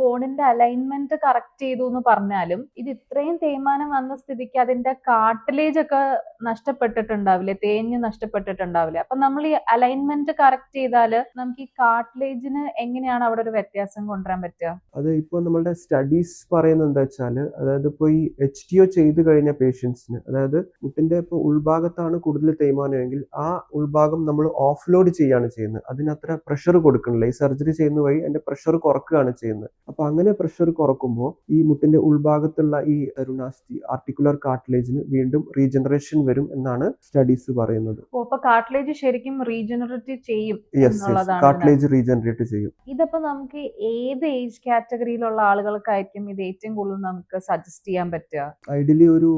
ബോണിന്റെ alignment correct ചെയ്തു എന്ന് പറഞ്ഞാലും ഇത് ഇത്രയും തേയ്മാനം വന്ന സ്ഥിതിക്ക് അതിന്റെ കാർട്ടിലേജ് ഒക്കെ നഷ്ടപ്പെട്ടിട്ടുണ്ടാവില്ലേ, തേഞ്ഞ് നഷ്ടപ്പെട്ടിട്ടുണ്ടാവില്ലേ? അപ്പൊ നമ്മൾ ഈ അലൈൻമെന്റ് കറക്റ്റ് ചെയ്താല് നമുക്ക് ഈ കാർട്ടിലേജിന് എങ്ങനെയാണ് അവിടെ ഒരു വ്യത്യാസം കൊണ്ടുവരാൻ പറ്റുക? അത് ഇപ്പോൾ നമ്മളുടെ സ്റ്റഡീസ് പറയുന്നത് എന്താ വെച്ചാൽ, അതായത് ഇപ്പോൾ ഈ HTO ചെയ്ത് കഴിഞ്ഞ പേഷ്യൻസിന്, അതായത് മുട്ടിന്റെ ഇപ്പോൾ ഉൾഭാഗത്താണ് കൂടുതൽ തേയ്മാനമെങ്കിൽ ആ ഉൾഭാഗം നമ്മൾ ഓഫ്ലോഡ് ചെയ്യാണ് ചെയ്യുന്നത്. അതിനത്ര പ്രഷർ കൊടുക്കണില്ല. ഈ സർജറി ചെയ്യുന്ന വഴി അതിന്റെ പ്രഷർ കുറക്കുകയാണ് ചെയ്യുന്നത്. അപ്പൊ അങ്ങനെ പ്രഷർ കുറക്കുമ്പോൾ ഈ മുട്ടിന്റെ ഉൾഭാഗത്തുള്ള ഈ തരുണാസ്ഥി ആർട്ടിക്കുലർ കാർട്ടിലേജിന് വീണ്ടും റീജനറേഷൻ വരും എന്നാണ് സ്റ്റഡീസ് പറയുന്നത്. അപ്പൊ കാർട്ടിലേജ് ശരിക്കും റീജനറേറ്റ് ചെയ്യും യെസ്, എന്നുള്ളതാണ് കാർട്ടിലേജ് റീജനറേറ്റ് ചെയ്യും. ഇതിപ്പോ നമുക്ക് ഏത് ഏജ് കാറ്റഗറിയിലുള്ള ആളുകൾക്കായിരിക്കും ഇത് ഏറ്റവും കൂടുതൽ നമുക്ക് സജസ്റ്റ് ചെയ്യാൻ പറ്റുക? ഐഡിയലി ഒരു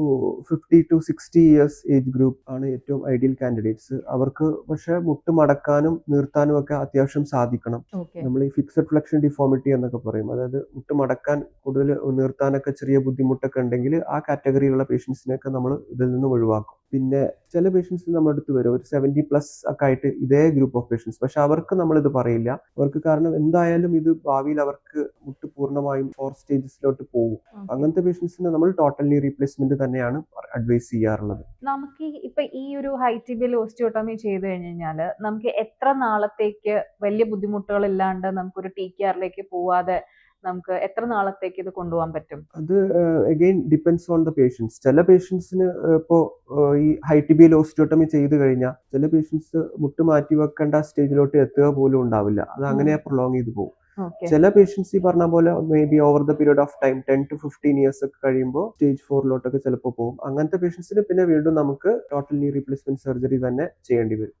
50 to 60 ഇയേഴ്സ് ഏജ് ഗ്രൂപ്പ് ആണ് ഏറ്റവും ഐഡിയൽ കാൻഡിഡേറ്റ്സ്. അവർക്ക് പക്ഷെ മുട്ട് മടക്കാനും നീർത്താനും ഒക്കെ അത്യാവശ്യം സാധിക്കണം. നമ്മൾ ഈ ഫിക്സഡ് ഫ്ലെക്ഷൻ ഡിഫോമിറ്റി എന്നൊക്കെ പറയും, അതായത് മുട്ട് മടക്കാൻ കൂടുതൽ നീർത്താനൊക്കെ ചെറിയ ബുദ്ധിമുട്ടൊക്കെ ഉണ്ടെങ്കിൽ ആ കാറ്റഗറിയിലുള്ള പേഷ്യൻസിനെയൊക്കെ നമ്മൾ ഇതിൽ നിന്ന് ഒഴിവാക്കും. പിന്നെ ചില പേഷ്യൻസ് നമ്മുടെ അടുത്ത് വരും, ഒരു 70+ ഒക്കെ ആയിട്ട് ഇതേ ഗ്രൂപ്പ് ഓഫ് പേഷ്യൻസ്. പക്ഷെ അവർക്ക് നമ്മളിത് പറയില്ല. അവർക്ക് കാരണം എന്തായാലും ഇത് ഭാവിയിൽ അവർക്ക് മുട്ട് പൂർണ്ണമായും 4 സ്റ്റേജസിലോട്ട് പോകും. അങ്ങനത്തെ പേഷ്യൻസിന് നമ്മൾ ടോട്ടൽ നീ റീപ്ലേസ്മെന്റ് തന്നെയാണ് അഡ്വൈസ് ചെയ്യാറുള്ളത്. നമുക്ക് ഇപ്പൊ ഈ ഒരു ഹൈറ്റിബിയൽ ഓസ്റ്റിയോട്ടോമി ചെയ്ത് കഴിഞ്ഞാല് നമുക്ക് എത്ര നാളത്തേക്ക് വലിയ ബുദ്ധിമുട്ടുകൾ ഇല്ലാണ്ട് നമുക്കൊരു TKRലേക്ക് പോവാതെ നമുക്ക് എത്ര നാളത്തേക്ക് ഇത് കൊണ്ടുപോകാൻ പറ്റും? അത് again depends on the patients. ചില പേഷ്യൻസിന് ഇപ്പോൾ ഈ ഹൈറ്റിബിയൽ ഓസ്റ്റിയോട്ടമി ചെയ്ത് കഴിഞ്ഞാൽ ചില പേഷ്യൻസ് മുട്ട് മാറ്റി വെക്കേണ്ട സ്റ്റേജിലോട്ട് എത്തുക പോലും ഉണ്ടാവില്ല. അത് അങ്ങനെ പ്രൊലോങ് ചെയ്ത് പോകും. ചില പേഷ്യൻസ് ഈ പറഞ്ഞ പോലെ may be over the period of time 10 to 15 years ഒക്കെ കഴിയുമ്പോൾ സ്റ്റേജ് 4ലോട്ടൊക്കെ ചിലപ്പോൾ പോകും. അങ്ങനത്തെ പേഷ്യൻസിന് പിന്നെ വീണ്ടും നമുക്ക് ടോട്ടൽ നീ റീപ്ലേസ്മെന്റ് സർജറി തന്നെ ചെയ്യേണ്ടി വരും.